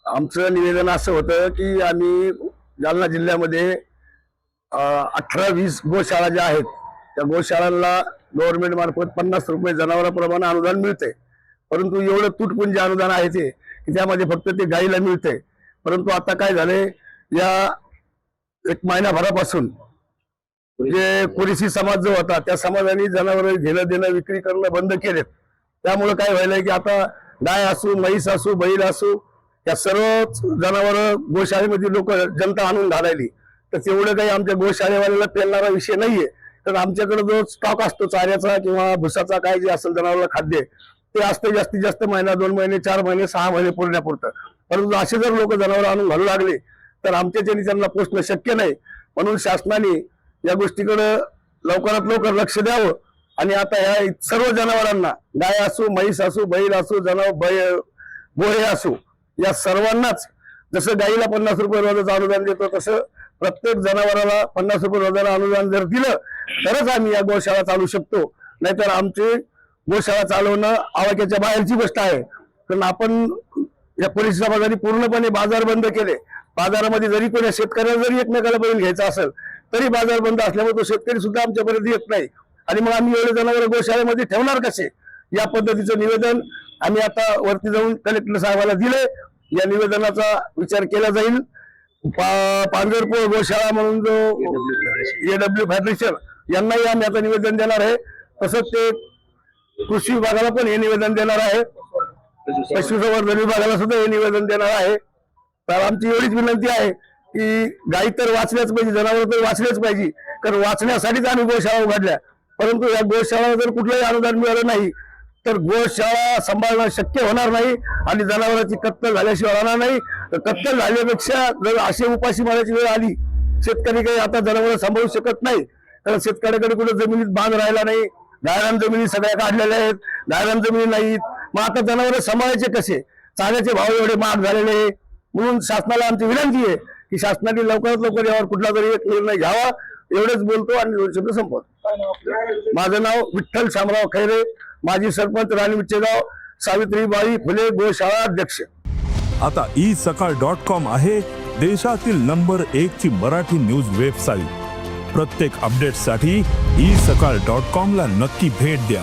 आमचं निवेदन असं होतं की आम्ही जालना जिल्ह्यामध्ये 18-20 गोशाळा ज्या आहेत त्या गोशाळांना गव्हर्नमेंट मार्फत 50 रुपये जनावरांप्रमाणे अनुदान मिळते, परंतु एवढं तुटपुंजे अनुदान आहे ते की त्यामध्ये फक्त ते गाईला मिळते। परंतु आता काय झाले, या एक महिनाभरापासून जे कोरिसी समाज जो होता त्या समाजाने जनावर घेणं देणं विक्री करणं बंद केलेत। त्यामुळे काय व्हायलंय की आता गाय असू, म्हैस असू, बैल असू, या सर्व जनावर गोशाळेमध्ये लोक जनता आणून घालायली, तर तेवढं काही आमच्या गोशाळेवाल्याला पेलणारा विषय नाहीये। तर आमच्याकडे जो स्टॉक असतो चाऱ्याचा किंवा भुसाचा काय जे असेल जनावरांना खाद्य ते असते जास्तीत जास्त महिना, 2 महिने, 4 महिने, 6 महिने पुरण्यापुरतं। परंतु असे जर लोक जनावर आणून घालू लागले तर आमच्याच्याने त्यांना पोचणं शक्य नाही। म्हणून शासनाने या गोष्टीकडे लवकरात लवकर लक्ष द्यावं आणि आता या सर्व जनावरांना, गाय असू, म्हैस असू, बैल असू, बोळे असू, या सर्वांनाच जसं गाईला 50 रुपये रोजाचं अनुदान देतो तसं प्रत्येक जनावराला 50 रुपये रोजानं अनुदान जर दिलं तरच आम्ही या गोशाळा चालू शकतो। नाहीतर आमची गोशाळा चालवणं आवाक्याच्या बाहेरची गोष्ट आहे। कारण आपण या पोलीस समाजाने पूर्णपणे बाजार बंद केले। बाजारामध्ये जरी कोणी शेतकऱ्याला जरी एकमेकाला बैल घ्यायचा असेल तरी बाजार बंद असल्यामुळे तो शेतकरी सुद्धा आमच्यापर्यंत येत नाही आणि मग आम्ही एवढे जनावर गोशाळेमध्ये ठेवणार कसे, या पद्धतीचं निवेदन आम्ही आता वरती जाऊन कलेक्टर साहेबांना दिले। या निवेदनाचा विचार केला जाईल। पांढरपूर गोशाळा म्हणून जो AW फेडरेशन यांनाही आम्ही आता निवेदन देणार आहे, तसंच ते कृषी विभागाला पण हे निवेदन देणार आहे, पशुसंवर्धन विभागाला सुद्धा हे निवेदन देणार आहे। तर आमची एवढीच विनंती आहे की गाई तर वाचल्याच पाहिजे, जनावर तर वाचलेच पाहिजे, कारण वाचण्यासाठीच आम्ही गोशाळा उघडल्या। परंतु या गोशाळा जर कुठलंही अनुदान मिळालं नाही तर गोशाळा सांभाळणं शक्य होणार नाही आणि जनावरांची कत्तल झाल्याशिवाय राहणार नाही। तर कत्तल झाल्यापेक्षा जर अशी उपाशी मारायची वेळ आली, शेतकरी काही आता जनावर सांभाळू शकत नाही, कारण शेतकऱ्याकडे कुठे जमिनीत बांध राहिला नाही, गायरान जमिनी सगळ्या काढलेल्या आहेत, गायरान जमिनी नाहीत, मग आता जनावर सांभाळायचे कसे? चाऱ्याचे भाव एवढे महाग झालेले आहे। म्हणून शासनाला आमची विनंती आहे की शासनाने लवकरात लवकर यावर कुठला तरी एक निर्णय घ्यावा। एवढेच बोलतो आणि 2 शब्द संपवतो। माझं नाव विठ्ठल शामराव खैरे, माजी सरपंच राणी विच्चेगाव, सावित्रीबाई फुले गोशाळा अध्यक्ष। आता isakal.com आहे देशातील नंबर 1 ची मराठी न्यूज वेबसाईट। प्रत्येक अपडेटसाठी isakal.com ला नक्की भेट द्या।